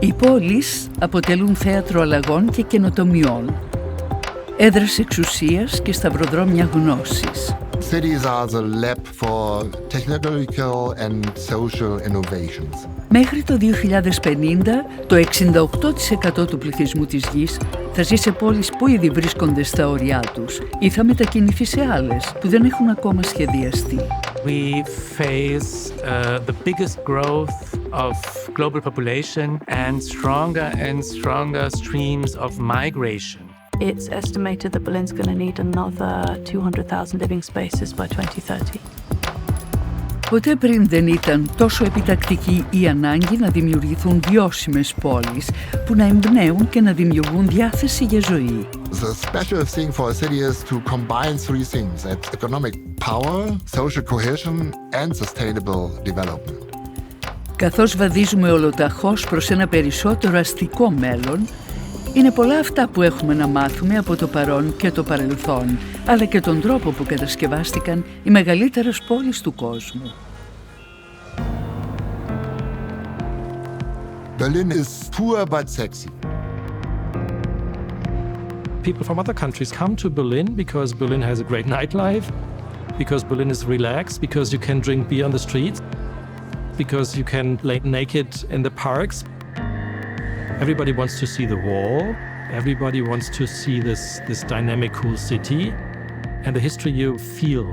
Οι πόλεις αποτελούν θέατρο αλλαγών και καινοτομιών, έδρας εξουσίας και σταυροδρόμια γνώσης. Cities are the lab for technological and social innovations. Μέχρι το 2050, το 68% του πληθυσμού της γης θα ζει σε πόλεις που ήδη βρίσκονται στα όρια τους ή θα μετακινηθεί σε άλλες που δεν έχουν ακόμα σχεδιαστεί. We face the biggest growth of global population and stronger streams of migration. It's estimated that Berlin's going to need another 200,000 living spaces by 2030. Ποτέ πριν δεν ήταν τόσο επιτακτική η ανάγκη να δημιουργηθούν βιώσιμες πόλεις που να εμπνέουν και να δημιουργούν διάθεση για ζωή. The special thing for a city is to combine three things: that's economic power, social cohesion and sustainable development. Καθώς βαδίζουμε ολοταχώς προς ένα περισσότερο αστικό μέλλον, είναι πολλά αυτά που έχουμε να μάθουμε από το παρόν και το παρελθόν, αλλά και τον τρόπο που κατασκευάστηκαν οι μεγαλύτερες πόλεις του κόσμου. Berlin is poor but sexy. People from other countries come to Berlin because Berlin has a great nightlife, because Berlin is relaxed, because you can drink beer on the streets, because you can lay naked in the parks. Everybody wants to see the wall. Everybody wants to see this dynamic, cool city, and the history you feel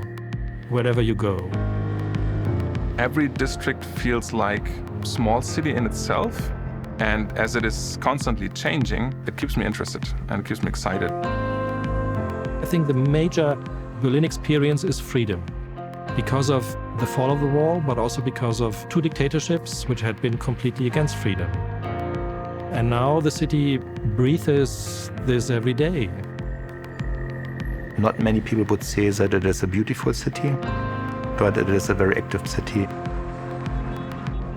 wherever you go. Every district feels like a small city in itself, and as it is constantly changing, it keeps me interested and it keeps me excited. I think the major Berlin experience is freedom, because of the fall of the wall, but also because of two dictatorships which had been completely against freedom. And now the city breathes this every day. Not many people would say that it is a beautiful city, but it is a very active city.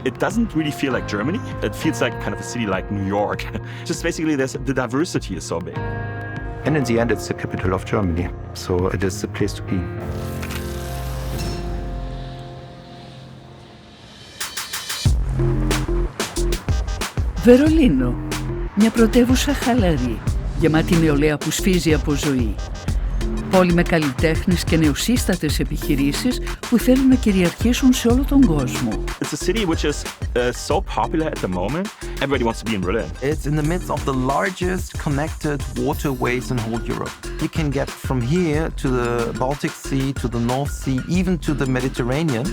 It doesn't really feel like Germany. It feels like kind of a city like New York. Just basically the diversity is so big. And in the end, it's the capital of Germany, so it is the place to be. Βερολίνο, μια πρωτεύουσα χαλαρή, γεμάτη νεολαία που σφίζει από ζωή. Πόλη με καλλιτέχνες και νεοσύστατες επιχειρήσεις που θέλουν να κυριαρχήσουν σε όλο τον κόσμο. It's a city which is so popular at the moment. Everybody wants to be in Berlin. It's in the midst of the largest connected waterways in whole Europe. You can get from here to the Baltic Sea, to the North Sea, even to the Mediterranean.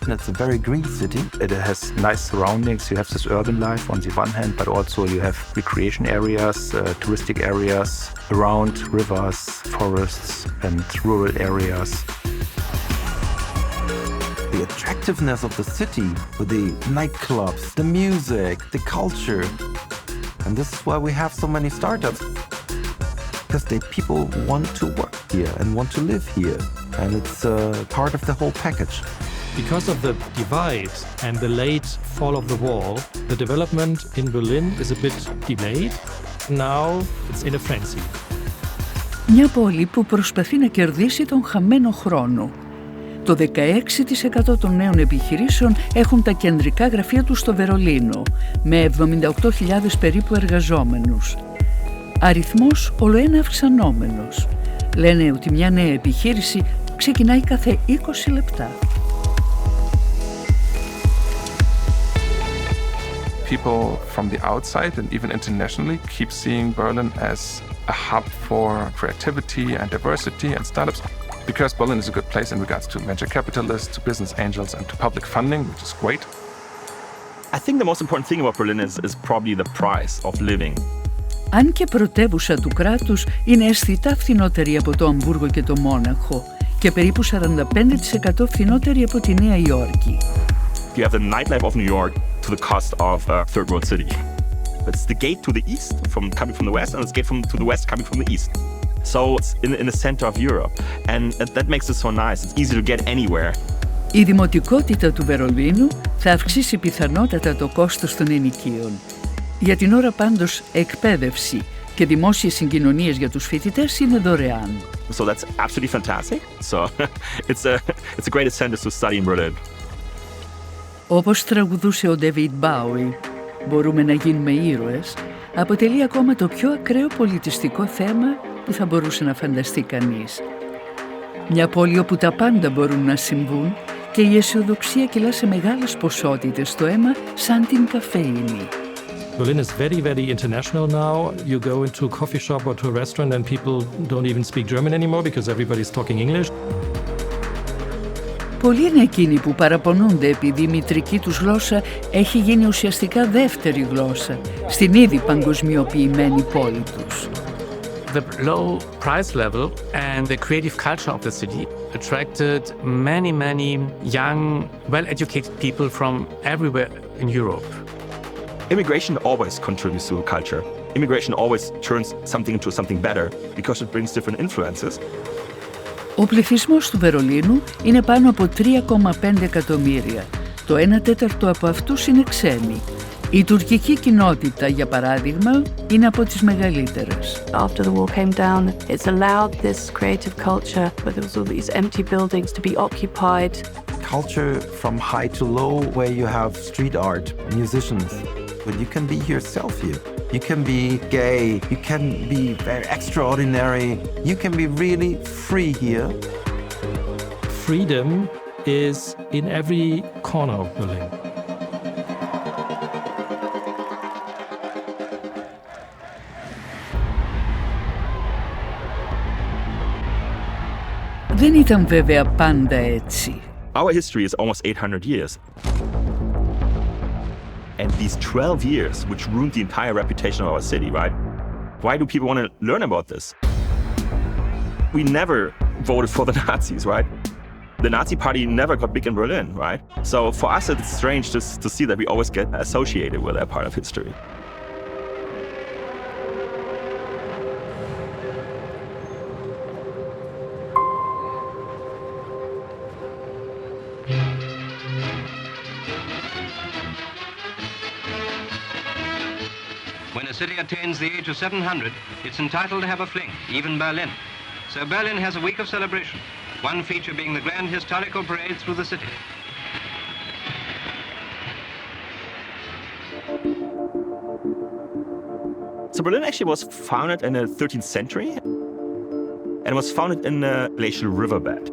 And it's a very green city. It has nice surroundings. You have this urban life on the one hand, but also you have recreation areas, touristic areas around rivers, forests, and rural areas. The attractiveness of the city, with the nightclubs, the music, the culture. And this is why we have so many startups. Because people want to work here and want to live here. And it's part of the whole package. Because of the divide and the late fall of the wall, the development in Berlin is a bit delayed. Now it's in a frenzy. Μια πόλη που προσπαθεί να κερδίσει τον χαμένο χρόνο. Το 16% των νέων επιχειρήσεων έχουν τα κεντρικά γραφεία τους στο Βερολίνο, με 78.000 περίπου εργαζόμενους. Αριθμός ολοένα αυξανόμενος. Λένε ότι μια νέα επιχείρηση ξεκινάει κάθε 20 λεπτά. People from the outside and even internationally keep seeing Berlin as a hub for creativity and diversity and startups, because Berlin is a good place in regards to venture capitalists, to business angels and to public funding, which is great. I think the most important thing about Berlin is probably the price of living. Αν και πρωτεύουσα του κράτους, είναι αισθητά φθηνότερη από το Αμβούργο και το Μόναχο και περίπου 45% φθηνότερη από τη Νέα Υόρκη. You have the nightlife of New York to the cost of a third world city. It's the gate to the east coming from the west, and it's the gate to the west coming from the east. So it's in the center of Europe, and that makes it so nice. It's easy to get anywhere. Η δημοτικότητα του Βερολίνου θα αυξήσει πιθανότατα το κόστος των ενοικίων. Για την ώρα πάντως εκπαίδευση και δημόσιες συγκοινωνίες για τους φοιτητές είναι δωρεάν. So that's absolutely fantastic. So it's a great incentive to study in Berlin. Όπως τραγουδούσε ο David Bowie, «Μπορούμε να γίνουμε ήρωες» αποτελεί ακόμα το πιο ακραίο πολιτιστικό θέμα που θα μπορούσε να φανταστεί κανείς. Μια πόλη όπου τα πάντα μπορούν να συμβούν και η αισιοδοξία κυλά σε μεγάλες ποσότητες στο αίμα σαν την καφέινη. Berlin is very, very international now. You go into a coffee shop or to a restaurant and people don't even speak German anymore because everybody's talking English. Πολλοί είναι εκείνοι που παραπονούνται επειδή η μητρική τους γλώσσα έχει γίνει ουσιαστικά δεύτερη γλώσσα στην ήδη παγκοσμιοποιημένη πόλη τους. The low price level and the creative culture of the city attracted many young, well-educated people from everywhere in Europe. Immigration always contributes to a culture. Immigration always turns something into something better because it brings different influences. Ο πληθυσμός του Βερολίνου είναι πάνω από 3,5 εκατομμύρια. Το 1/4 από αυτούς είναι ξένοι. Η τουρκική κοινότητα, για παράδειγμα, είναι από τις μεγαλύτερες. After the wall came down, it's allowed this creative culture, where there was all these empty buildings, to be occupied. Culture from high to low, where you have street art, musicians. But you can be yourself here. You can be gay, you can be very extraordinary, you can be really free here. Freedom is in every corner of Berlin. Δεν ήταν βέβαια πάντα έτσι. Our history is almost 800 years. And these 12 years, which ruined the entire reputation of our city, right? Why do people want to learn about this? We never voted for the Nazis, right? The Nazi party never got big in Berlin, right? So for us, it's strange to see that we always get associated with that part of history. When a city attains the age of 700, it's entitled to have a fling, even Berlin. So Berlin has a week of celebration, one feature being the grand historical parade through the city. So Berlin actually was founded in the 13th century, and it was founded in a glacial riverbed.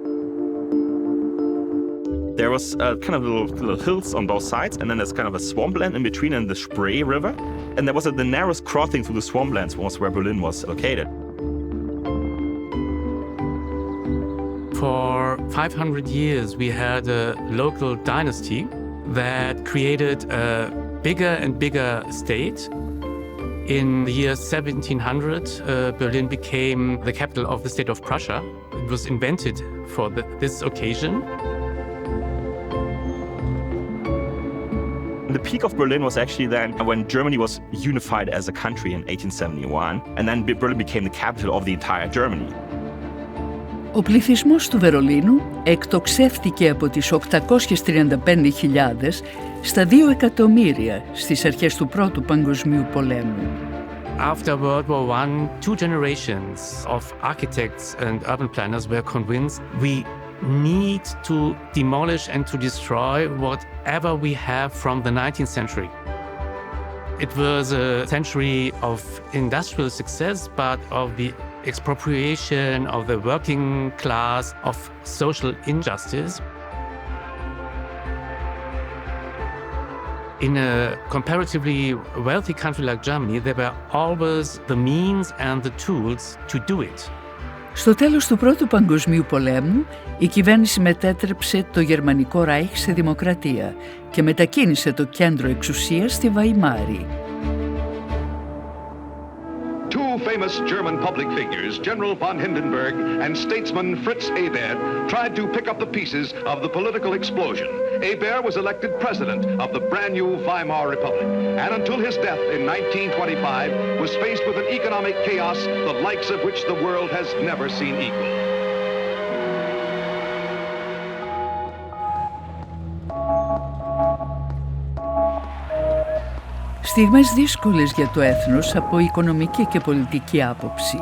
There was kind of little hills on both sides, and then there's kind of a swampland in between and the Spree River. And there was the narrowest crossing through the swamplands was where Berlin was located. For 500 years, we had a local dynasty that created a bigger and bigger state. In the year 1700, Berlin became the capital of the state of Prussia. It was invented for this occasion. The peak of Berlin was actually then when Germany was unified as a country in 1871, and then Berlin became the capital of the entire Germany. Ο πληθυσμός του Βερολίνου εκτοξεύτηκε από τις 835.000 στα 2 εκατομμύρια στις αρχές του Πρώτου Παγκοσμίου Πολέμου. After World War I, 2 generations of architects and urban planners were convinced we need to demolish and to destroy whatever we have from the 19th century. It was a century of industrial success, but of the expropriation of the working class, of social injustice. In a comparatively wealthy country like Germany, there were always the means and the tools to do it. Στο τέλος του Πρώτου Παγκοσμίου Πολέμου, η κυβέρνηση μετέτρεψε το Γερμανικό Ράιχ σε δημοκρατία και μετακίνησε το κέντρο εξουσίας στη Βαϊμάρη. Two famous German public figures, General von Hindenburg and statesman Fritz Ebert, tried to pick up the pieces of the political explosion. Ebert was elected president of the brand new Weimar Republic, and until his death in 1925, was faced with an economic chaos the likes of which the world has never seen equal. Στιγμές δύσκολες για το έθνος από οικονομική και πολιτική άποψη.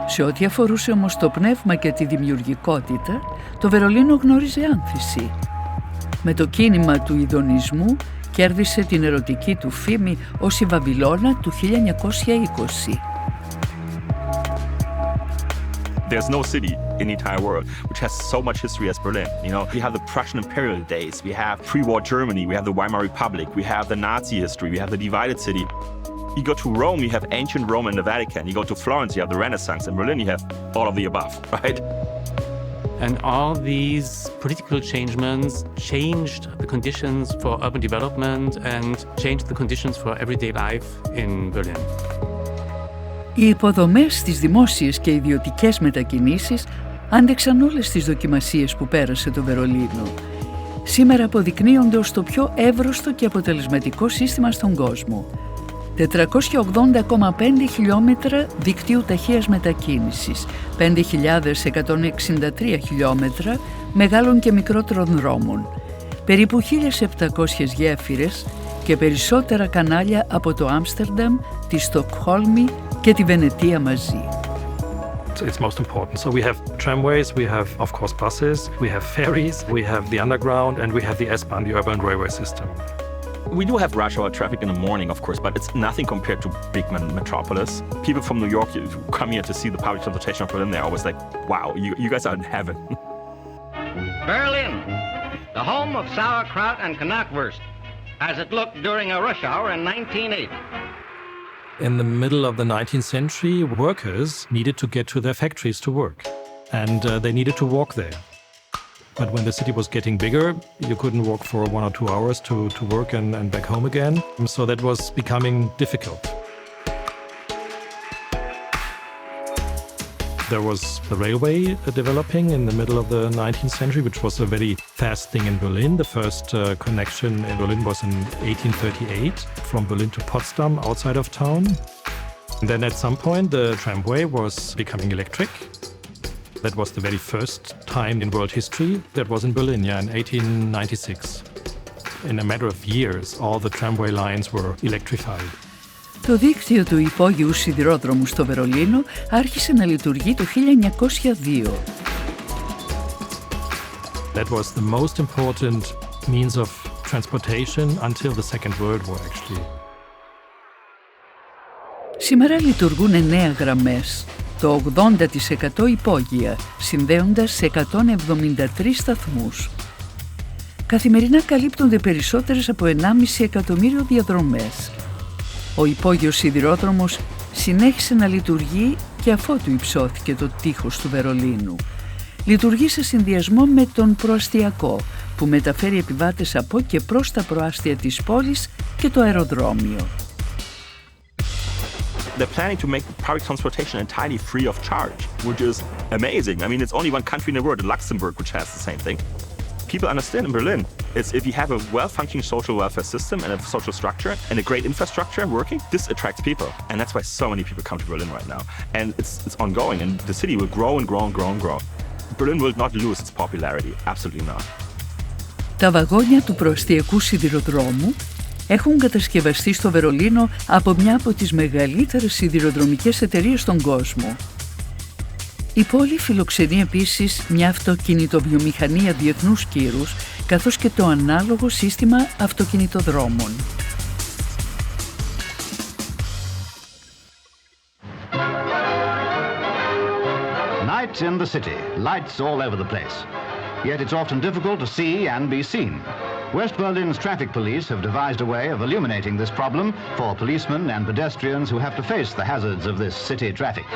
Σε ό,τι αφορούσε όμως το πνεύμα και τη δημιουργικότητα, το Βερολίνο γνώριζε άνθηση. Με το κίνημα του ιδονισμού και κέρδισε την ερωτική του φήμη ως η Βαβυλώνα του 1920. There's no city in the entire world which has so much history as Berlin. You know, we have the Prussian imperial days, we have pre-war Germany, we have the Weimar Republic, we have the Nazi history, we have the divided city. You go to Rome, you have ancient Rome and the Vatican. You go to Florence, you have the Renaissance. In Berlin, you have all of the above, right? And all these political changements changed the conditions for urban development and changed the conditions for everyday life in Berlin. Οι υποδομές στις δημόσιες και ιδιωτικές μετακινήσεις άντεξαν όλες τις δοκιμασίες που πέρασε το Βερολίνο. Σήμερα αποδεικνύονται ως το πιο εύρωστο και αποτελεσματικό σύστημα στον κόσμο. 480,5 χιλιόμετρα δικτύου ταχείας μετακίνησης, 5.163 χιλιόμετρα μεγάλων και μικρότερων δρόμων, περίπου 1.700 γέφυρες και περισσότερα κανάλια από το Άμστερνταμ, τη Στοκχόλμη και τη Βενετία μαζί. It's most important. So we have tramways, we have, of course, buses, we have ferries, we have the underground, and we have the S-Bahn, the urban railway system. We do have rush hour traffic in the morning, of course, but it's nothing compared to big metropolis. People from New York who come here to see the public transportation of Berlin, they're always like, wow, you guys are in heaven. Berlin, the home of sauerkraut and Knackwurst, as it looked during a rush hour in 1908. In the middle of the 19th century, workers needed to get to their factories to work, and they needed to walk there. But when the city was getting bigger, you couldn't walk for 1 or 2 hours to work and back home again, so that was becoming difficult. There was the railway developing in the middle of the 19th century, which was a very fast thing in Berlin. The first connection in Berlin was in 1838 from Berlin to Potsdam, outside of town. And then at some point, the tramway was becoming electric. That was the very first time in world history. That was in Berlin, in 1896. In a matter of years, all the tramway lines were electrified. Το δίκτυο του υπόγειου σιδηρόδρομου στο Βερολίνο άρχισε να λειτουργεί το 1902. That was the most important means of transportation until the Second World War, actually. Σήμερα λειτουργούν 9 γραμμές, το 80% υπόγεια, συνδέοντας σε 173 σταθμούς. Καθημερινά καλύπτονται περισσότερες από 1,5 εκατομμύριο διαδρομές. Ο υπόγειος σιδηρόδρομος συνέχισε να λειτουργεί και αφότου υψώθηκε το τείχος του Βερολίνου. Λειτουργεί σε συνδυασμό με τον προαστιακό, που μεταφέρει επιβάτες από και προς τα προάστια της πόλης και το αεροδρόμιο. They're planning to make public transportation entirely free of charge, which is amazing. I mean, it's only one country in the world, Luxembourg, which has the same thing. People understand in Berlin, it's if you have a well-functioning social welfare system and a social structure and a great infrastructure working, this attracts people. And that's why so many people come to Berlin right now. And it's ongoing, and the city will grow and grow and grow and grow. Berlin will not lose its popularity, absolutely not. Τα βαγόνια του προαστιακού σιδηροδρόμου έχουν κατασκευαστεί στο Βερολίνο από μια από τις μεγαλύτερες σιδηροδρομικές εταιρείες στον κόσμο. Η πόλη φιλοξενεί επίσης μια αυτοκινητοβιομηχανία διεθνούς κύρους, καθώς και το ανάλογο σύστημα αυτοκινητοδρόμων. Nights in the city, lights all over the place. Yet it's often difficult to see and be seen. West Berlin's traffic police have devised a way of illuminating this problem for policemen and pedestrians who have to face the hazards of this city traffic.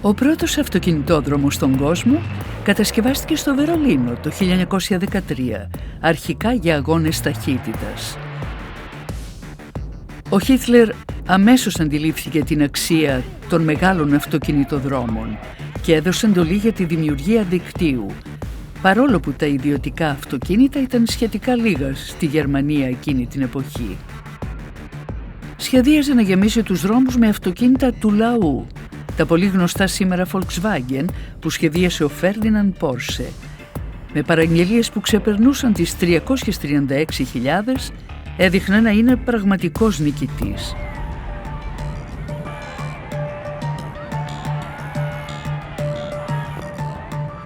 Ο πρώτος αυτοκινητόδρομος στον κόσμο κατασκευάστηκε στο Βερολίνο το 1913, αρχικά για αγώνες ταχύτητας. Ο Χίτλερ αμέσως αντιλήφθηκε την αξία των μεγάλων αυτοκινητοδρόμων και έδωσε εντολή για τη δημιουργία δικτύου, παρόλο που τα ιδιωτικά αυτοκίνητα ήταν σχετικά λίγα στη Γερμανία εκείνη την εποχή. Σχεδίαζε να γεμίσει τους δρόμους με αυτοκίνητα του λαού, τα πολύ γνωστά σήμερα Volkswagen που σχεδίασε ο Ferdinand Porsche, με παραγγελίες που ξεπερνούσαν τις 336.000 έδειχνε να είναι πραγματικός νικητής.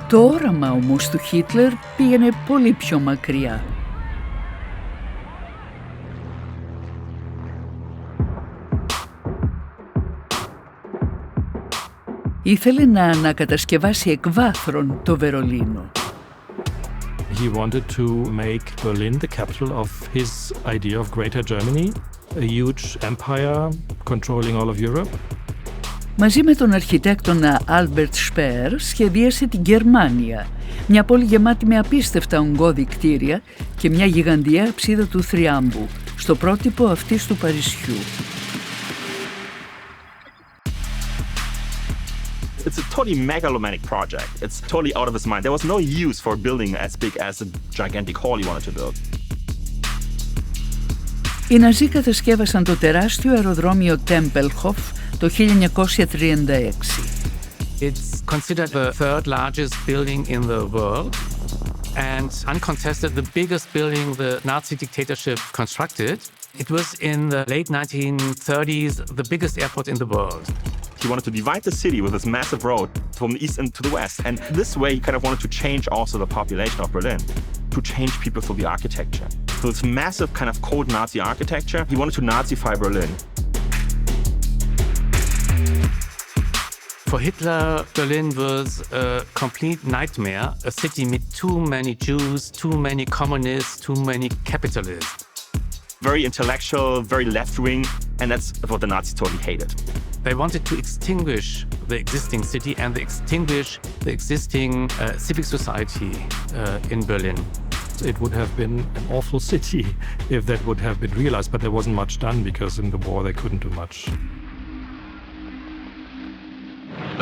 Το όραμα όμως του Χίτλερ πήγαινε πολύ πιο μακριά. Ήθελε να ανακατασκευάσει εκ βάθρων το Βερολίνο. He wanted to make Berlin the capital of his idea of Greater Germany, a huge empire controlling all of Europe. Μαζί με τον αρχιτέκτονα Albert Speer σχεδίασε την Γερμάνια, μια πόλη γεμάτη με απίστευτα ογκώδη κτίρια και μια γιγαντιαία ψίδα του θριάμβου, στο πρότυπο αυτής του Παρισιού. It's a totally megalomanic project. It's totally out of his mind. There was no use for building as big as the gigantic hall he wanted to build. Οι Ναζί κατασκεύασαν το τεράστιο αεροδρόμιο Tempelhof το 1936. It's considered the third largest building in the world and uncontested the biggest building the Nazi dictatorship constructed. It was in the late 1930s the biggest airport in the world. He wanted to divide the city with this massive road from the east and to the west. And this way he kind of wanted to change also the population of Berlin, to change people through the architecture. So this massive kind of cold Nazi architecture, he wanted to Nazify Berlin. For Hitler, Berlin was a complete nightmare, a city with too many Jews, too many communists, too many capitalists. Very intellectual, very left-wing, and that's what the Nazis totally hated. They wanted to extinguish the existing city and extinguish the existing civic society in Berlin. It would have been an awful city if that would have been realized, but there wasn't much done because in the war they couldn't do much.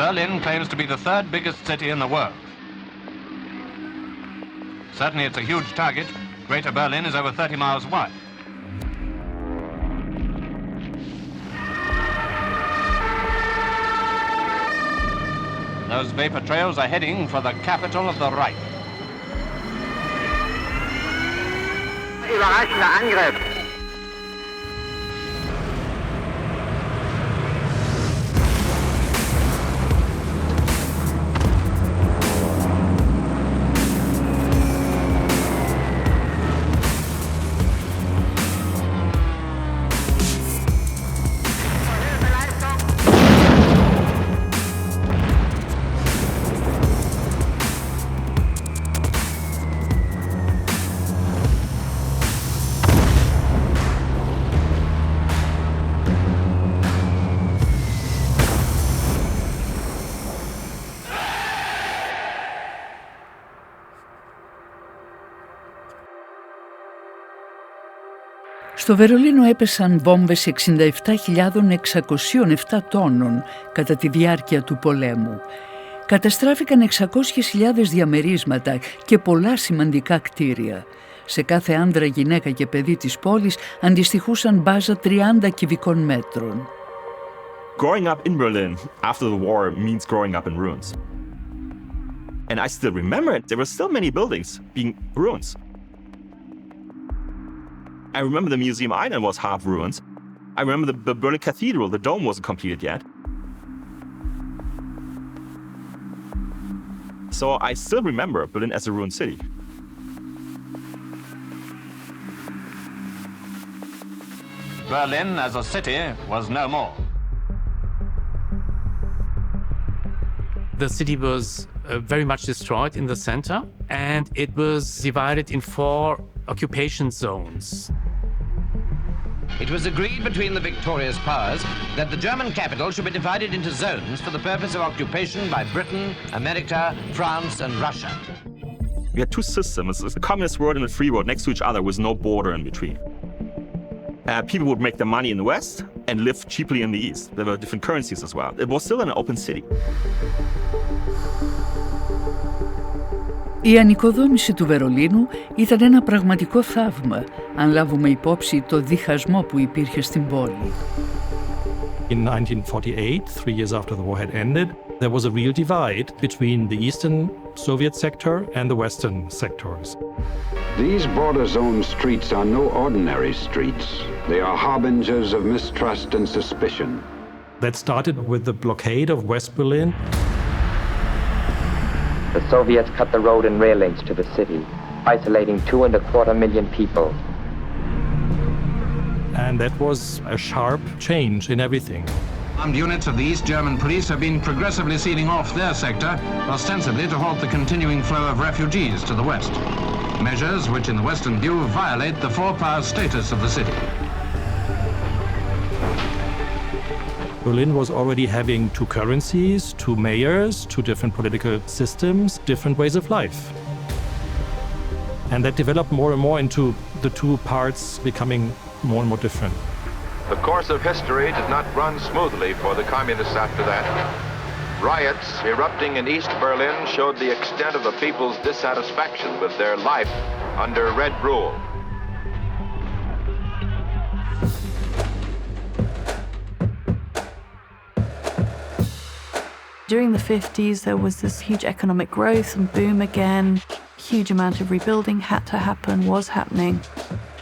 Berlin claims to be the third biggest city in the world. Certainly it's a huge target. Greater Berlin is over 30 miles wide. Those vapor trails are heading for the capital of the Reich. Überraschender Angriff. Στο Βερολίνο έπεσαν βόμβες 67.607 τόνων κατά τη διάρκεια του πολέμου. Καταστράφηκαν 600.000 διαμερίσματα και πολλά σημαντικά κτίρια. Σε κάθε άντρα, γυναίκα και παιδί της πόλης αντιστοιχούσαν μπάζα 30 κυβικών μέτρων. Growing up in Berlin after the war means growing up in ruins. And I still remember it. There were still many buildings being ruins. I remember the Museum Eine was half ruins. I remember the Berlin Cathedral, the dome wasn't completed yet. So I still remember Berlin as a ruined city. Berlin as a city was no more. The city was very much destroyed in the center, and it was divided in 4 occupation zones. It was agreed between the victorious powers that the German capital should be divided into zones for the purpose of occupation by Britain, America, France, and Russia. We had 2 systems, the communist world and the free world next to each other with no border in between. People would make their money in the West and live cheaply in the East. There were different currencies as well. It was still an open city. Η ανοικοδόμηση του Βερολίνου ήταν ένα πραγματικό θαύμα, αν λάβουμε υπόψη το διχασμό που υπήρχε στην πόλη. In 1948, 3 years after the war had ended, there was a real divide between the Eastern Soviet sector and the Western sectors. These border zone streets are no ordinary streets. They are harbingers of mistrust and suspicion. That started with the blockade of West Berlin. The Soviets cut the road and rail links to the city, isolating 2.25 million people. And that was a sharp change in everything. Armed units of the East German police have been progressively sealing off their sector, ostensibly to halt the continuing flow of refugees to the west. Measures which, in the Western view, violate the four-power status of the city. Berlin was already having two currencies, two mayors, two different political systems, different ways of life. And that developed more and more into the two parts becoming more and more different. The course of history did not run smoothly for the communists after that. Riots erupting in East Berlin showed the extent of the people's dissatisfaction with their life under Red rule. During the 50s, there was this huge economic growth and boom again. Huge amount of rebuilding had to happen, was happening.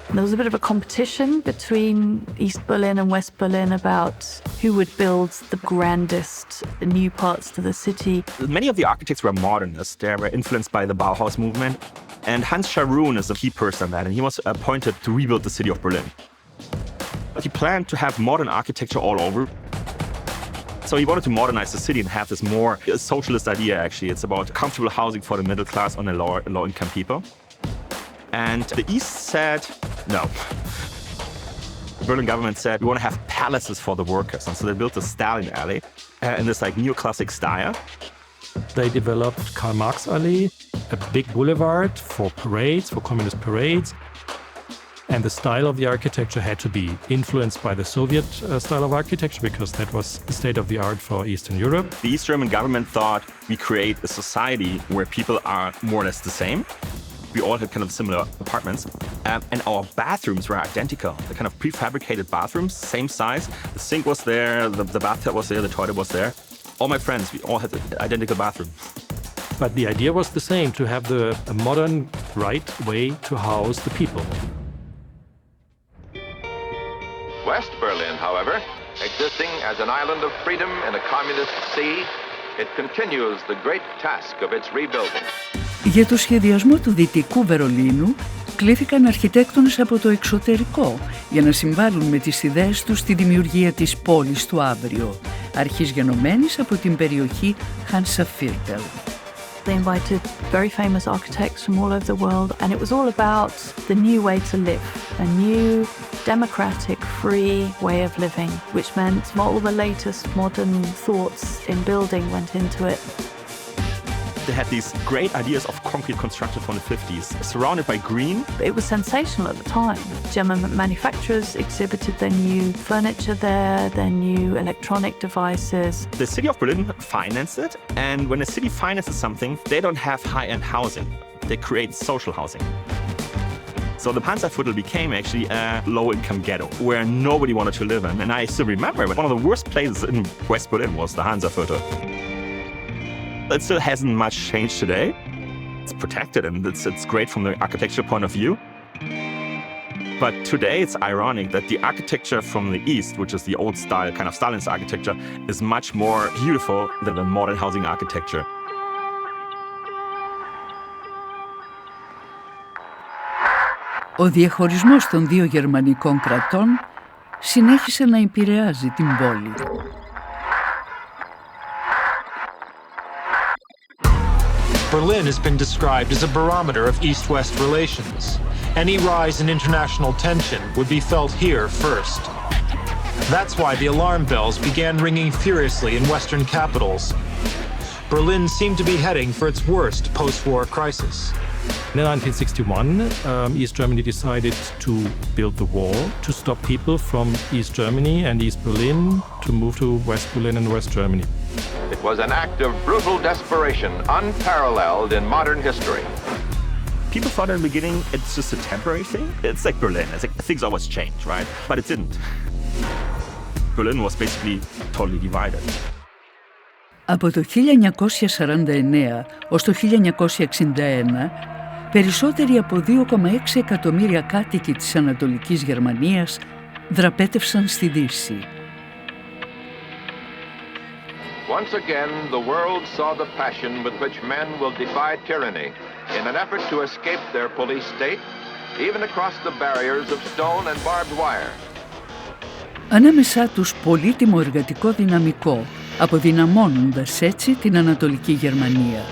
And there was a bit of a competition between East Berlin and West Berlin about who would build the grandest new parts to the city. Many of the architects were modernists. They were influenced by the Bauhaus movement. And Hans Scharoun is a key person in that, and he was appointed to rebuild the city of Berlin. He planned to have modern architecture all over. So he wanted to modernize the city and have this more socialist idea, actually. It's about comfortable housing for the middle class and the low-income people. And the East said, no. The Berlin government said, we want to have palaces for the workers. And so they built the Stalin Alley in this like neoclassic style. They developed Karl Marx Allee, a big boulevard for parades, for communist parades. And the style of the architecture had to be influenced by the Soviet style of architecture because that was the state of the art for Eastern Europe. The East German government thought we create a society where people are more or less the same. We all had kind of similar apartments, and our bathrooms were identical. The kind of prefabricated bathrooms, same size. The sink was there, the bathtub was there, the toilet was there. All my friends, we all had the identical bathroom. But the idea was the same, to have a modern, right way to house the people. West Berlin, however, existing as an island of freedom in a communist sea, it continues the great task of its rebuilding. Για το σχεδιασμό του Δυτικού Βερολίνου κλήθηκαν αρχιτέκτονες από το εξωτερικό για να συμβάλλουν με τις ιδέες τους στη δημιουργία της πόλης του αύριο, αρχής γενομένης από την περιοχή Hansa-Viertel. They invited very famous architects from all over the world, and it was all about the new way to live, a new, democratic, free way of living, which meant all the latest modern thoughts in building went into it. They had these great ideas of concrete construction from the 50s, surrounded by green. It was sensational at the time. German manufacturers exhibited their new furniture there, their new electronic devices. The city of Berlin financed it, and when a city finances something, they don't have high-end housing. They create social housing. So the Hansa-Viertel became actually a low-income ghetto where nobody wanted to live in. And I still remember one of the worst places in West Berlin was the Hansa-Viertel. It still hasn't much changed today. It's protected and it's great from the architecture point of view. But today it's ironic that the architecture from the East, which is the old style, kind of Stalin's architecture, is much more beautiful than the modern housing architecture. Ο διαχωρισμός των δύο γερμανικών κρατών συνέχισε να επηρεάζει την πόλη. Berlin has been described as a barometer of East-West relations. Any rise in international tension would be felt here first. That's why the alarm bells began ringing furiously in Western capitals. Berlin seemed to be heading for its worst post-war crisis. In 1961, East Germany decided to build the wall to stop people from East Germany and East Berlin to move to West Berlin and West Germany. It was an act of brutal desperation, unparalleled in modern history. People thought in the beginning it's just a temporary thing. It's like Berlin. It's like things always change, right? But it didn't. Berlin was basically totally divided. Από το 1949 ως το 1961, περισσότεροι από 2,6 εκατομμύρια κάτοικοι της Ανατολικής Γερμανίας δραπέτευσαν στη Δύση. Once again, the world saw the passion with which men will defy tyranny in an effort to escape their police state, even across the barriers of stone and barbed wire. Ανάμεσά τους πολύτιμο εργατικό δυναμικό, αποδυναμώνοντας έτσι την Ανατολική Γερμανία.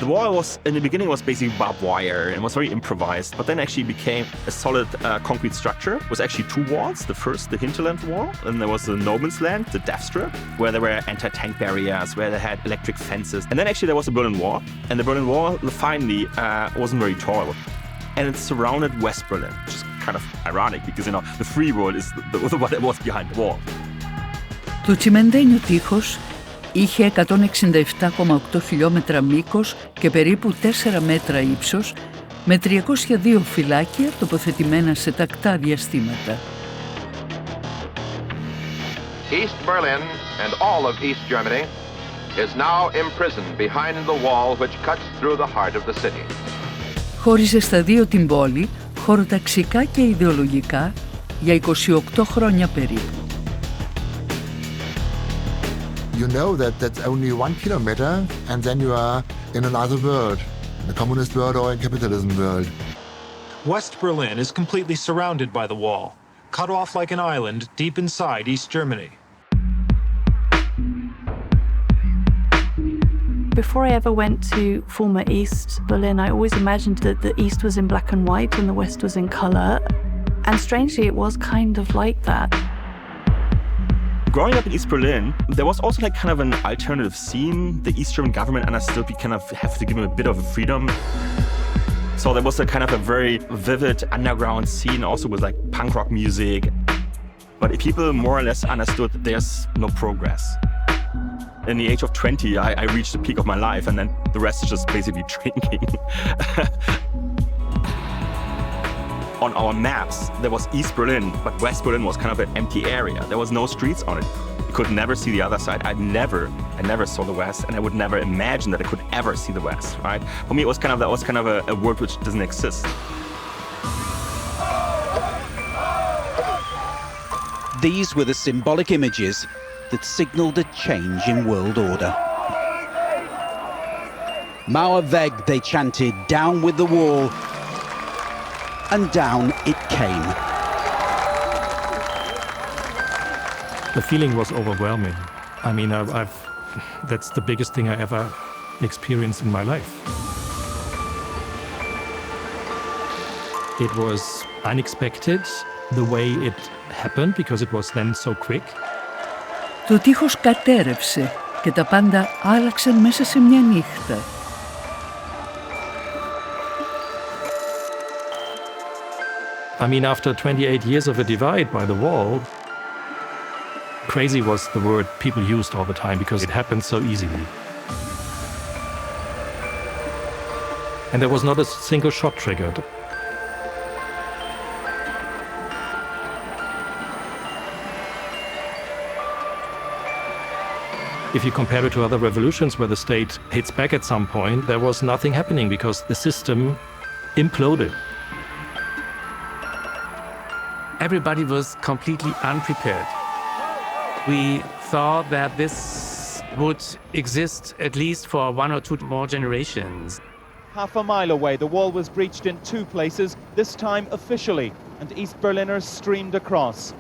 The wall was, in the beginning, was basically barbed wire and was very improvised, but then actually became a solid concrete structure. It was actually two walls. The first, the hinterland wall, and there was the no man's land, the death strip, where there were anti-tank barriers, where they had electric fences. And then actually there was the Berlin Wall, and the Berlin Wall finally wasn't very tall. And it surrounded West Berlin, which is kind of ironic because, you know, the free world is what was behind the wall. Το τσιμεντένιο τείχος είχε 167,8 χιλιόμετρα μήκος και περίπου 4 μέτρα ύψος, με 302 φυλάκια τοποθετημένα σε τακτά διαστήματα. East Berlin and all of East Germany is now imprisoned behind the wall which cuts through the heart of the city. Χώριζε στα δύο την πόλη, χωροταξικά και ιδεολογικά, για 28 χρόνια περίπου. You know that that's only 1 kilometer and then you are in another world, in the communist world or in capitalism world. West Berlin is completely surrounded by the wall, cut off like an island deep inside East Germany. Before I ever went to former East Berlin, I always imagined that the East was in black and white and the West was in color. And strangely, it was kind of like that. Growing up in East Berlin, there was also like kind of an alternative scene. The East German government understood we kind of have to give them a bit of a freedom. So there was a kind of a very vivid underground scene also with like punk rock music. But people more or less understood that there's no progress. In the age of 20, I reached the peak of my life and then the rest is just basically drinking. On our maps, there was East Berlin, but West Berlin was kind of an empty area. There was no streets on it. You could never see the other side. I never saw the West, and I would never imagine that I could ever see the West, right? For me, that was kind of a world which doesn't exist. These were the symbolic images that signaled a change in world order. Mauer weg, they chanted, down with the wall, and down it came. The feeling was overwhelming. I mean, that's the biggest thing I ever experienced in my life. It was unexpected the way it happened because it was then so quick. Το τείχος κατέρευσε και τα πάντα άλλαξαν μέσα σε μια νύχτα. I mean, after 28 years of a divide by the wall, crazy was the word people used all the time because it happened so easily. And there was not a single shot triggered. If you compare it to other revolutions where the state hits back at some point, there was nothing happening because the system imploded. Everybody was completely unprepared. We thought that this would exist at least for 1 or 2 more generations. Half a mile away, the wall was breached in 2 places, this time officially, and East Berliners streamed across.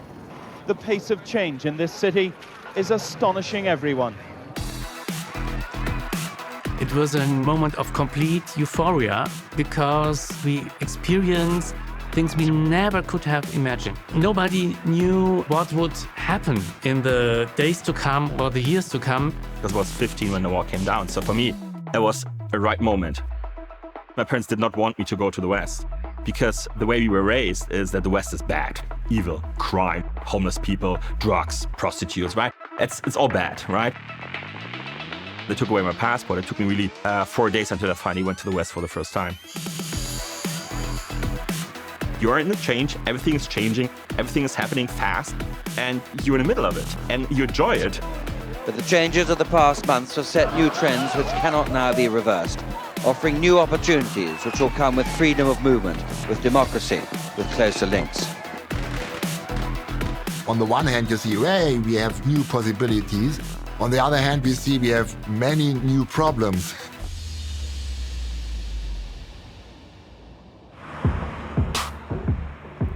The pace of change in this city is astonishing everyone. It was a moment of complete euphoria because we experienced things we never could have imagined. Nobody knew what would happen in the days to come or the years to come. I was 15 when the wall came down, so for me, it was a right moment. My parents did not want me to go to the West because the way we were raised is that the West is bad, evil, crime, homeless people, drugs, prostitutes, right? It's all bad, right? They took away my passport. It took me really 4 days until I finally went to the West for the first time. You're in the change, everything is changing, everything is happening fast, and you're in the middle of it, and you enjoy it. But the changes of the past months have set new trends which cannot now be reversed. offering new opportunities which will come with freedom of movement, with democracy, with closer links. On the one hand, you see, hey, we have new possibilities. On the other hand, we see we have many new problems.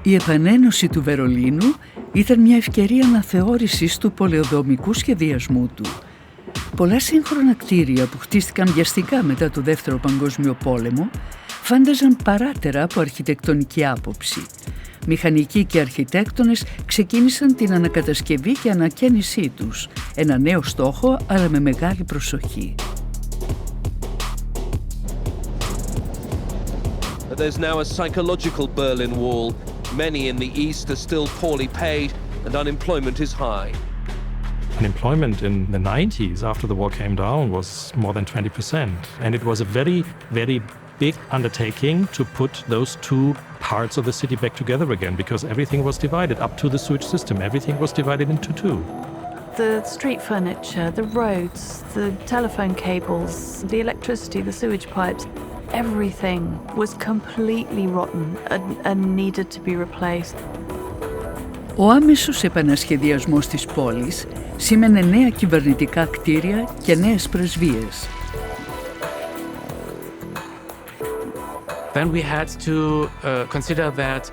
Η επανένωση του Βερολίνου ήταν μια ευκαιρία αναθεώρησης του πολεοδομικού σχεδιασμού του. Πολλά σύγχρονα κτίρια που χτίστηκαν βιαστικά μετά το Δεύτερο Παγκοσμίο Πόλεμο φάνταζαν παράτερα από αρχιτεκτονική άποψη. Μηχανικοί και αρχιτέκτονες ξεκίνησαν την ανακατασκευή και ανακαίνισή τους. Ένα νέο στόχο, αλλά με μεγάλη προσοχή. There's now a psychological Berlin Wall. Many in the east are still poorly paid and unemployment is high. Unemployment in the 90s, after the war came down, was more than 20%. And it was a very, very big undertaking to put those two parts of the city back together again, because everything was divided up to the sewage system. Everything was divided into two. The street furniture, the roads, the telephone cables, the electricity, the sewage pipes, everything was completely rotten and needed to be replaced. Ο άμεσος επανασχεδιασμός της πόλης σήμαινε νέα κυβερνητικά κτίρια και νέες πρεσβείες. Then we had to consider that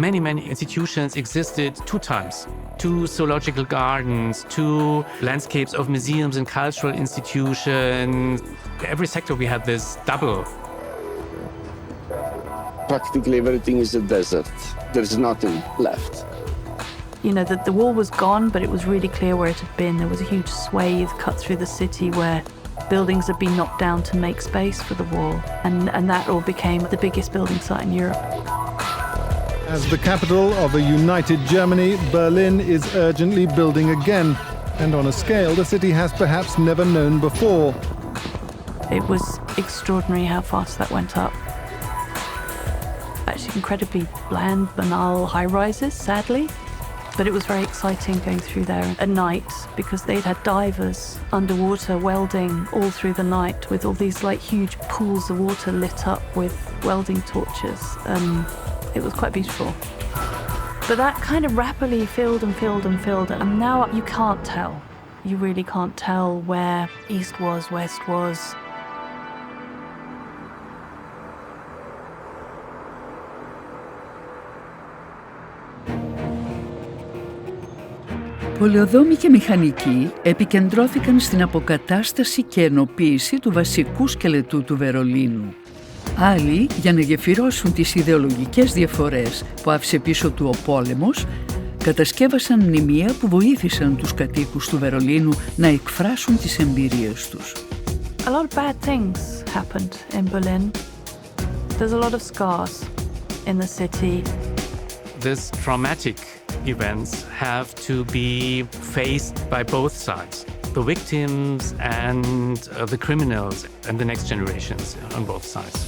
many institutions existed two times. Two zoological gardens, two landscapes of museums and cultural institutions. Every sector we had this double. Practically everything is a desert. There is nothing left. You know, the wall was gone, but it was really clear where it had been. There was a huge swathe cut through the city where buildings had been knocked down to make space for the wall. And that all became the biggest building site in Europe. As the capital of a united Germany, Berlin is urgently building again. And on a scale the city has perhaps never known before. It was extraordinary how fast that went up. Actually incredibly bland, banal high-rises, sadly. But it was very exciting going through there at night because they'd had divers underwater welding all through the night with all these like huge pools of water lit up with welding torches. It was quite beautiful. But that kind of rapidly filled and filled and filled, and now you can't tell. You really can't tell where east was, west was. Πολεοδόμοι και μηχανικοί επικεντρώθηκαν στην αποκατάσταση και ενοποίηση του βασικού σκελετού του Βερολίνου. Άλλοι, για να γεφυρώσουν τις ιδεολογικές διαφορές που άφησε πίσω του ο πόλεμος, κατασκεύασαν μνημεία που βοήθησαν τους κατοίκους του Βερολίνου να εκφράσουν τις εμπειρίες τους. A lot of bad things happened in Berlin. There's a lot of scars in the city. This traumatic events have to be faced by both sides, the victims and the criminals and the next generations on both sides.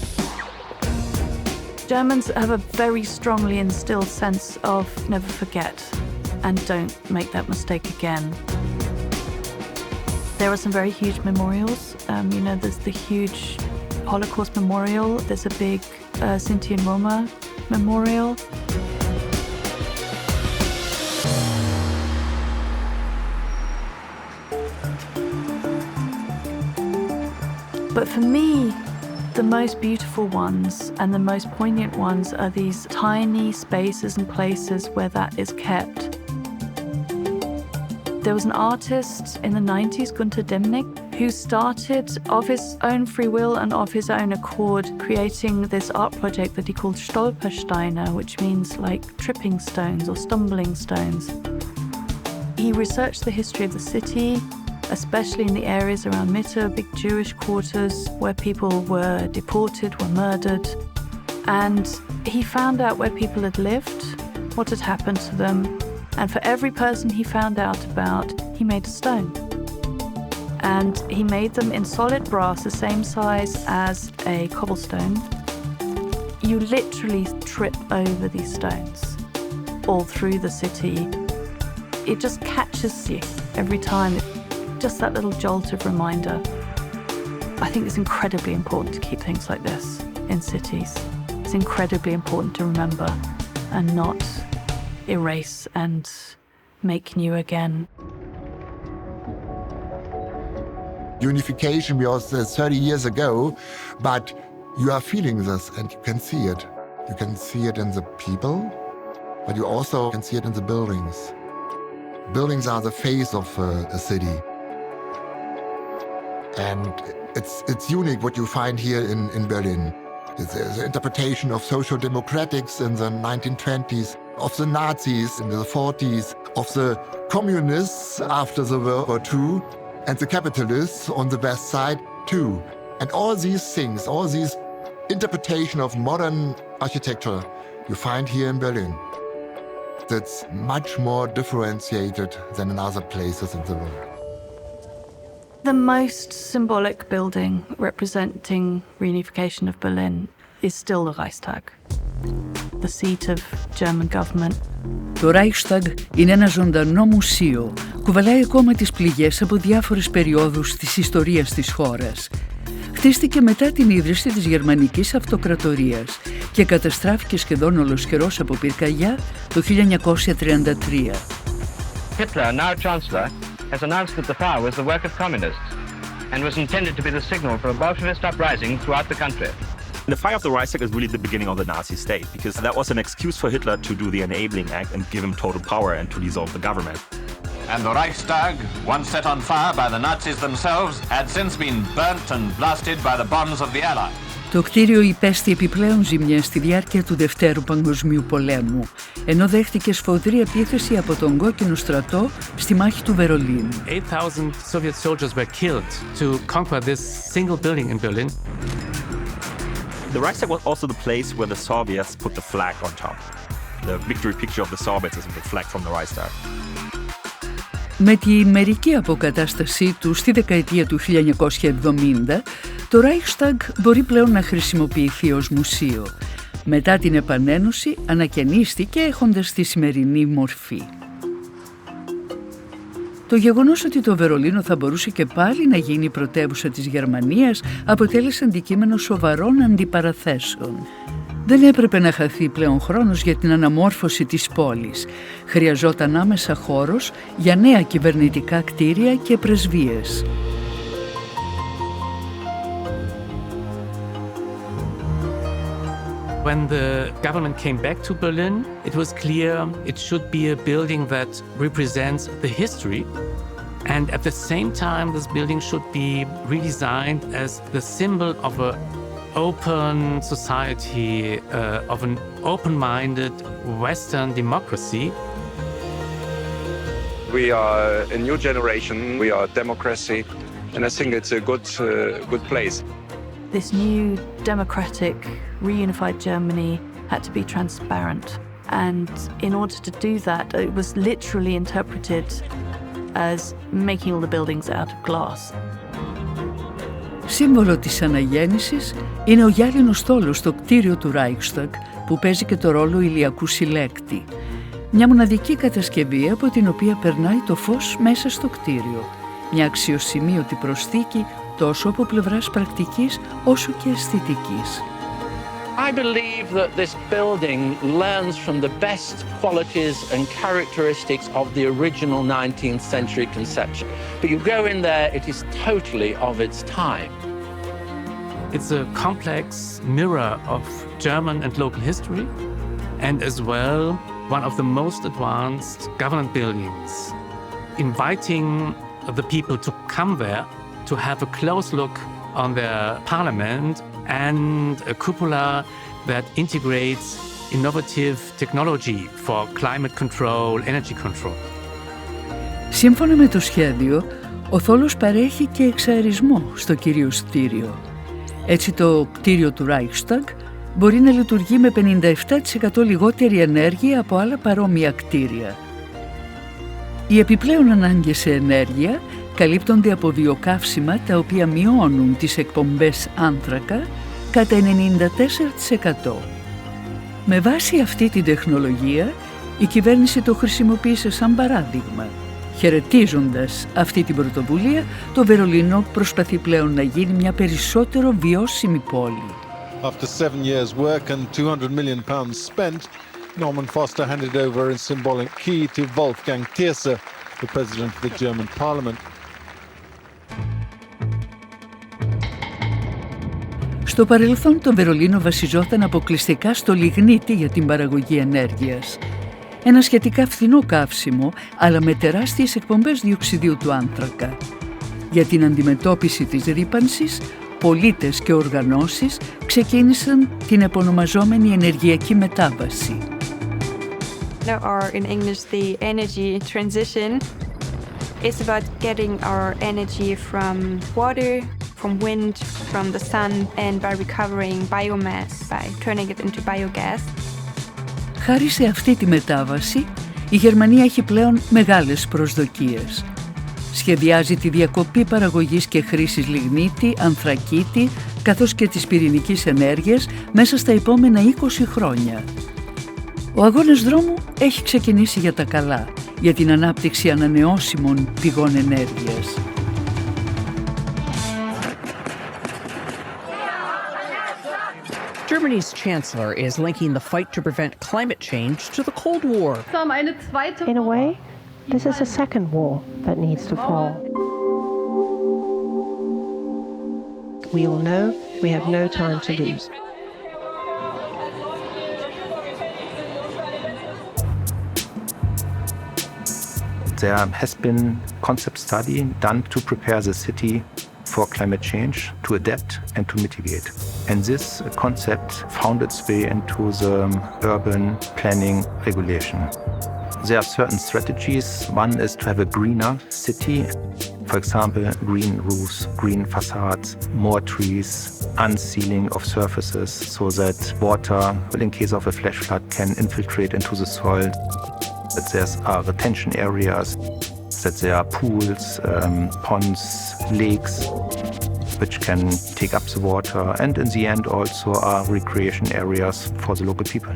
Germans have a very strongly instilled sense of never forget and don't make that mistake again. There are some very huge memorials. You know, there's the huge Holocaust memorial. There's a big Sinti and Roma memorial. But for me, the most beautiful ones and the most poignant ones are these tiny spaces and places where that is kept. There was an artist in the 90s, Gunter Demnig, who started of his own free will and of his own accord creating this art project that he called Stolpersteine, which means like tripping stones or stumbling stones. He researched the history of the city, especially in the areas around Mitte, big Jewish quarters where people were deported, were murdered. And he found out where people had lived, what had happened to them. And for every person he found out about, he made a stone. And he made them in solid brass, the same size as a cobblestone. You literally trip over these stones all through the city. It just catches you every time. Just that little jolt of reminder. I think it's incredibly important to keep things like this in cities. It's incredibly important to remember and not erase and make new again. Unification was 30 years ago, but you are feeling this and you can see it. You can see it in the people, but you also can see it in the buildings. Buildings are the face of a city. And it's unique what you find here in Berlin. It's the interpretation of social democrats in the 1920s, of the Nazis in the 40s, of the communists after the World War II, and the capitalists on the west side too. And all these things, all these interpretation of modern architecture you find here in Berlin. That's much more differentiated than in other places in the world. The most symbolic building representing reunification of Berlin is still the Reichstag, the seat of German government. Το Reichstag είναι ένα ζωντανό μουσείο. Κουβαλάει ακόμα τις πληγές από διάφορες περιόδους της ιστορίας της χώρας. Χτίστηκε μετά την ίδρυση της Γερμανικής Αυτοκρατορίας και καταστράφηκε σχεδόν ολοσχερός από πυρκαγιά το 1933. Hitler, now Chancellor, has announced that the fire was the work of communists and was intended to be the signal for a Bolshevist uprising throughout the country. The fire of the Reichstag is really the beginning of the Nazi state, because that was an excuse for Hitler to do the enabling act and give him total power and to dissolve the government. And the Reichstag, once set on fire by the Nazis themselves, had since been burnt and blasted by the bombs of the Allies. Το κτίριο υπέστη επιπλέον ζημιές στη διάρκεια του Δευτέρου Παγκοσμίου Πολέμου, ενώ δέχτηκε σφοδρή επίθεση από τον κόκκινο στρατό στη μάχη του Βερολίνου. 8,000 Soviet soldiers were killed to conquer this single building in Berlin. The Reichstag was also the place where the Soviets put the flag on top. The victory picture of the Soviets is the flag from the Reichstag. Με τη μερική αποκατάστασή του στη δεκαετία του 1970, το Reichstag μπορεί πλέον να χρησιμοποιηθεί ως μουσείο. Μετά την επανένωση ανακαινίστηκε έχοντας τη σημερινή μορφή. Το γεγονός ότι το Βερολίνο θα μπορούσε και πάλι να γίνει η πρωτεύουσα της Γερμανίας αποτέλεσε αντικείμενο σοβαρών αντιπαραθέσεων. Δεν έπρεπε να χαθεί πλέον χρόνος για την αναμόρφωση της πόλης. Χρειαζόταν άμεσα χώρος για νέα κυβερνητικά κτίρια και πρεσβείες. When the government came back to Berlin, it was clear it should be a building that represents the history. And at the same time, this building should be redesigned as the symbol of an open society, of an open-minded Western democracy. We are a new generation, we are democracy, and I think it's a good place. This new democratic, reunified Germany had to be transparent. And in order to do that, it was literally interpreted as making all the buildings out of glass. Σύμβολο της αναγέννησης είναι ο γυάλινος στόλος στο κτίριο του Reichstag, που παίζει και το ρόλο ηλιακού συλλέκτη. Μια μοναδική κατασκευή από την οποία περνάει το φως μέσα στο κτίριο. Μια αξιοσημείωτη προσθήκη τόσο από πλευράς πρακτικής όσο και αισθητικής. I believe that this building learns from the best qualities and characteristics of the original 19th century conception. But you go in there, it is totally of its time. It's a complex mirror of German and local history, and as well, one of the most advanced government buildings, inviting the people to come there to have a close look on their parliament and a cupola that integrates innovative technology for climate control, energy control. Σύμφωνα με το σχέδιο, ο θόλος παρέχει και εξαερισμό στο κυρίως κτίριο. Έτσι το κτίριο του Reichstag μπορεί να λειτουργεί με 57% λιγότερη ενέργεια από άλλα παρόμοια κτίρια. Οι επιπλέον ανάγκες σε ενέργεια καλύπτονται από βιοκαύσιμα τα οποία μειώνουν τις εκπομπές άνθρακα κατά 94%. Με βάση αυτή την τεχνολογία, η κυβέρνηση το χρησιμοποίησε σαν παράδειγμα. Χαιρετίζοντας αυτή την πρωτοβουλία, το Βερολίνο προσπαθεί πλέον να γίνει μια περισσότερο βιώσιμη πόλη. After 7 years' work and £200 million spent, Norman Foster handed over a symbolic key to Wolfgang Thierse, the president of the German parliament. Στο παρελθόν το Βερολίνο βασιζόταν αποκλειστικά στο λιγνίτη για την παραγωγή ενέργειας. Ένα σχετικά φθηνό καύσιμο, αλλά με τεράστιες εκπομπές διοξιδίου του άνθρακα. Για την αντιμετώπιση της ρύπανσης, πολίτες και οργανώσεις ξεκίνησαν την επωνομαζόμενη ενεργειακή μετάβαση. Or in English, the energy transition is about getting our energy from water, from wind, from the sun, and by recovering biomass, by turning it into biogas. Χάρη σε αυτή τη μετάβαση, η Γερμανία έχει πλέον μεγάλες προσδοκίες. Σχεδιάζει τη διακοπή παραγωγής και χρήσης λιγνίτη, ανθρακίτη, καθώς και της πυρηνικής ενέργειας μέσα στα επόμενα 20 χρόνια. Ο αγώνας δρόμου έχει ξεκινήσει για τα καλά, για την ανάπτυξη ανανεώσιμων πηγών ενέργειας. Germany's chancellor is linking the fight to prevent climate change to the Cold War. In a way, this is a second wall that needs to fall. We all know we have no time to lose. There has been concept study done to prepare the city for climate change, to adapt and to mitigate. And this concept found its way into the urban planning regulation. There are certain strategies. One is to have a greener city. For example, green roofs, green facades, more trees, unsealing of surfaces so that water, in case of a flash flood, can infiltrate into the soil. That there are retention areas, that there are pools, ponds, lakes, which can take up the water, and in the end also are recreation areas for the local people.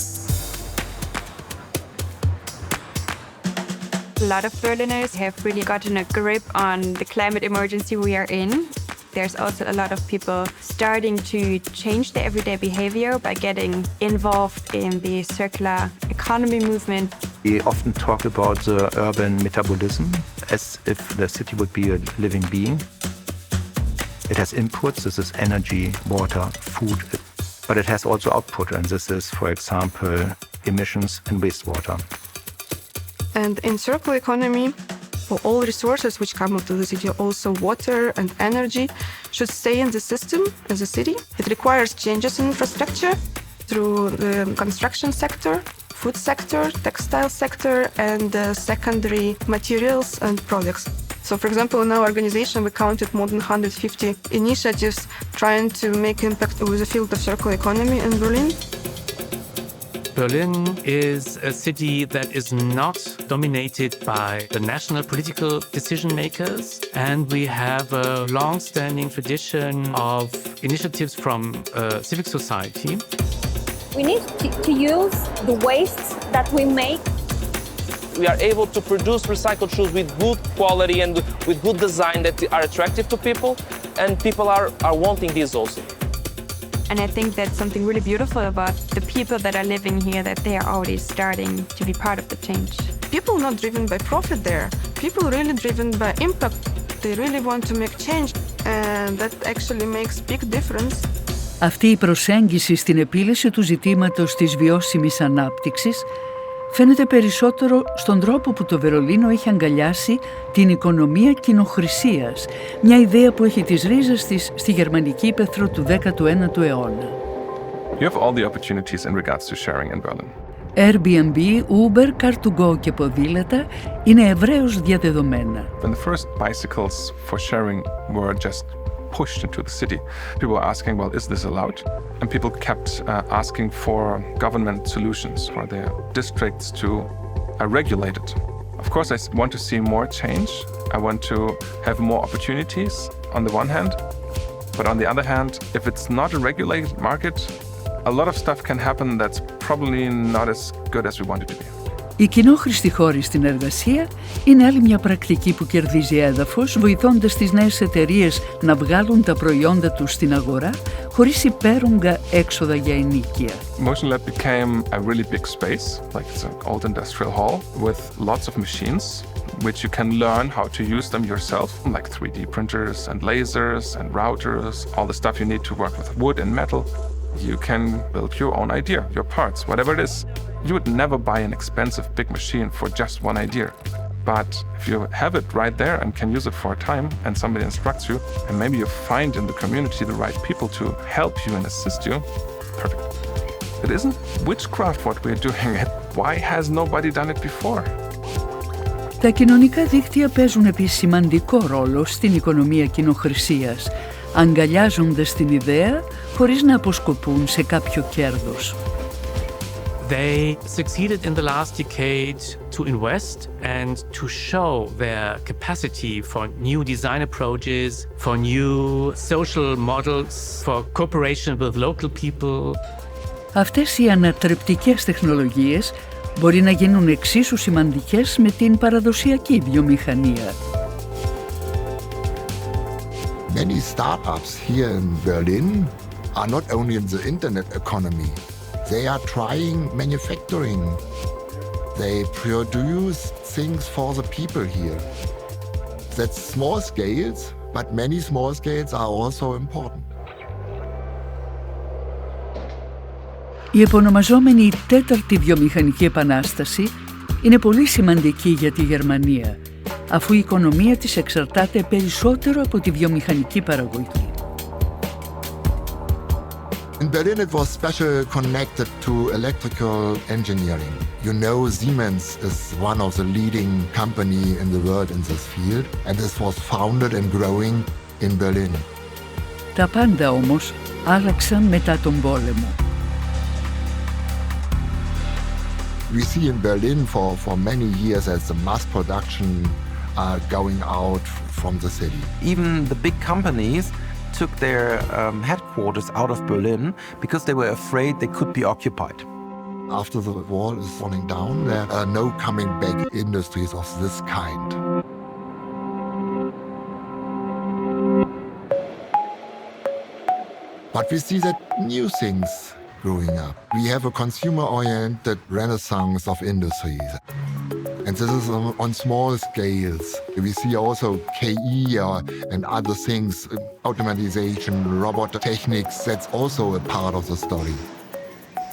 A lot of Berliners have really gotten a grip on the climate emergency we are in. There's also a lot of people starting to change their everyday behavior by getting involved in the circular economy movement. We often talk about the urban metabolism as if the city would be a living being. It has inputs, this is energy, water, food, but it has also output, and this is, for example, emissions and wastewater. And in circular economy, for all resources which come into the city, also water and energy, should stay in the system as a city. It requires changes in infrastructure through the construction sector, food sector, textile sector, and secondary materials and products. So, for example, in our organization, we counted more than 150 initiatives trying to make impact with the field of circular economy in Berlin. Berlin is a city that is not dominated by the national political decision makers, and we have a long-standing tradition of initiatives from civic society. We need to use the waste that we make. We are able to produce recycled shoes with good quality and with good design that are attractive to people, and people are wanting these also. And I think that's something really beautiful about the people that are living here, that they are already starting to be part of the change. People not driven by profit there. People really driven by impact. They really want to make change, and that actually makes big difference. Αυτή η προσέγγιση στην επίλυση του ζητήματος της βιώσιμης ανάπτυξης φαίνεται περισσότερο στον τρόπο που το Βερολίνο έχει αγκαλιάσει την οικονομία κοινοχρησίας, μια ιδέα που έχει τις ρίζες της στη γερμανική ύπαιθρο του 19ου αιώνα. You have all the opportunities in regards to sharing in Berlin. Airbnb, Uber, Car2Go και ποδήλατα είναι ευρέως διαδεδομένα. When the first bicycles for sharing were just pushed into the city, people were asking, well, is this allowed? And people kept asking for government solutions for their districts to regulate it. Of course, I want to see more change. I want to have more opportunities on the one hand, but on the other hand, if it's not a regulated market, a lot of stuff can happen that's probably not as good as we want it to be. Η κοινόχρηστη χώρη στην εργασία είναι άλλη μια πρακτική που κερδίζει έδαφος, βοηθώντας τις νέες εταιρείες να βγάλουν τα προϊόντα τους στην αγορά χωρίς υπέρογγα έξοδα για ενοίκια. Motion Lab became a really big space, like it's an old industrial hall with lots of machines, which you can learn how to use them yourself, like 3D printers and lasers and routers, all the stuff you need to work with wood and metal. You can build your own idea, your parts, whatever it is. You would never buy an expensive big machine for just one idea. But if you have it right there and can use it for a time and somebody instructs you, and maybe you find in the community the right people to help you and assist you, perfect. It isn't witchcraft what we're doing. Why has nobody done it before? Τα κοινωνικά δίκτυα παίζουν επίσης σημαντικό ρόλο στην οικονομία κοινοχρησίας, αγκαλιάζοντας την ιδέα χωρίς να αποσκοπούν σε κάποιο κέρδος. They succeeded in the last decade to invest and to show their capacity for new design approaches, for new social models, for cooperation with local people. Αυτές οι ανατρεπτικές τεχνολογίες μπορεί να γίνουν εξίσου σημαντικές με την παραδοσιακή βιομηχανία. Many startups here in Berlin are not only in the internet economy. They are trying manufacturing. They produce things for the people here. That's small scales, but many small scales are also important. Η επωνομαζόμενη τέταρτη βιομηχανική επανάσταση είναι πολύ σημαντική για τη Γερμανία, αφού η οικονομία της εξαρτάται περισσότερο από τη βιομηχανική παραγωγή. In Berlin it was special connected to electrical engineering. You know, Siemens is one of the leading company in the world in this field, and this was founded and growing in Berlin. Τα πάντα όμως άλλαξαν μετά τον πόλεμο. We see in Berlin for many years as the mass production are going out from the city. Even the big companies took their headquarters out of Berlin because they were afraid they could be occupied. After the wall is falling down, there are no coming back industries of this kind. But we see that new things growing up. We have a consumer-oriented renaissance of industries. And this is on small scales. We see also KI and other things, automatization, robot techniques, that's also a part of the story.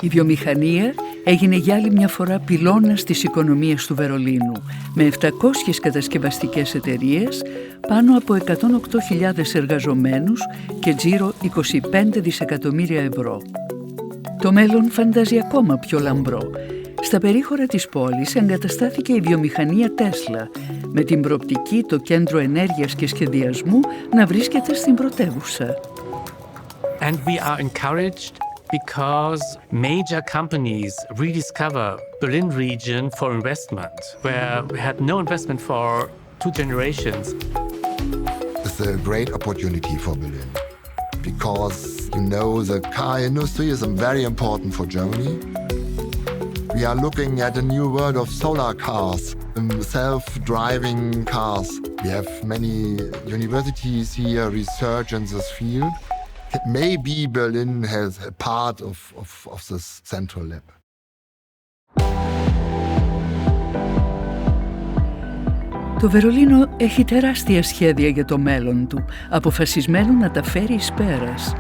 Η βιομηχανία έγινε για άλλη μια φορά πυλώνας της οικονομίας του Βερολίνου, με 700 κατασκευαστικές εταιρείες, πάνω από 108.000 εργαζομένους και τζίρο 25 δισεκατομμύρια ευρώ. Το μέλλον φαντάζει ακόμα πιο λαμπρό. Στα περίχωρα της πόλης εγκαταστάθηκε η βιομηχανία Τέσλα, με την προοπτική το κέντρο ενέργειας και σχεδιασμού να βρίσκεται στην πρωτεύουσα. And we are encouraged because major companies rediscover Berlin region for investment, where we had no investment for 2 generations. It's a great opportunity for Berlin, because you know the car industry is very important for Germany. We are looking at a new world of solar cars and self-driving cars. We have many universities here, research in this field. Maybe Berlin has a part of this central lab. Το Βερολίνο έχει τεράστια σχέδια για το μέλλον του, αποφασισμένο να τα φέρει εις πέρας.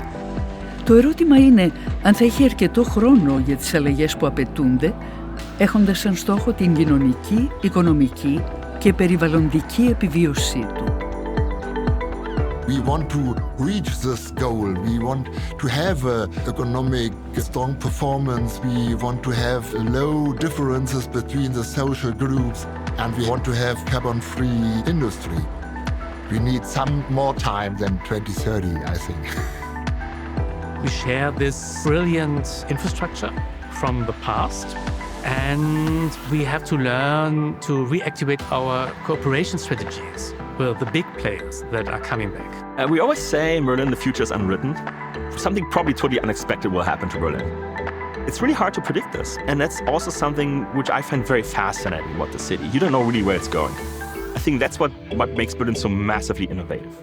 Το ερώτημα είναι αν θα έχει αρκετό χρόνο για τις αλλαγές που απαιτούνται, έχοντας σαν στόχο την κοινωνική, οικονομική και περιβαλλοντική επιβίωσή του. We want to reach this goal. We want to have an economic strong performance. We want to have low differences between the social groups. And we want to have carbon-free industry. We need some more time than 2030, I think. We share this brilliant infrastructure from the past, and we have to learn to reactivate our cooperation strategies with the big players that are coming back. We always say in Berlin, the future is unwritten. Something probably totally unexpected will happen to Berlin. It's really hard to predict this. And that's also something which I find very fascinating about the city. You don't know really where it's going. I think that's what makes Berlin so massively innovative.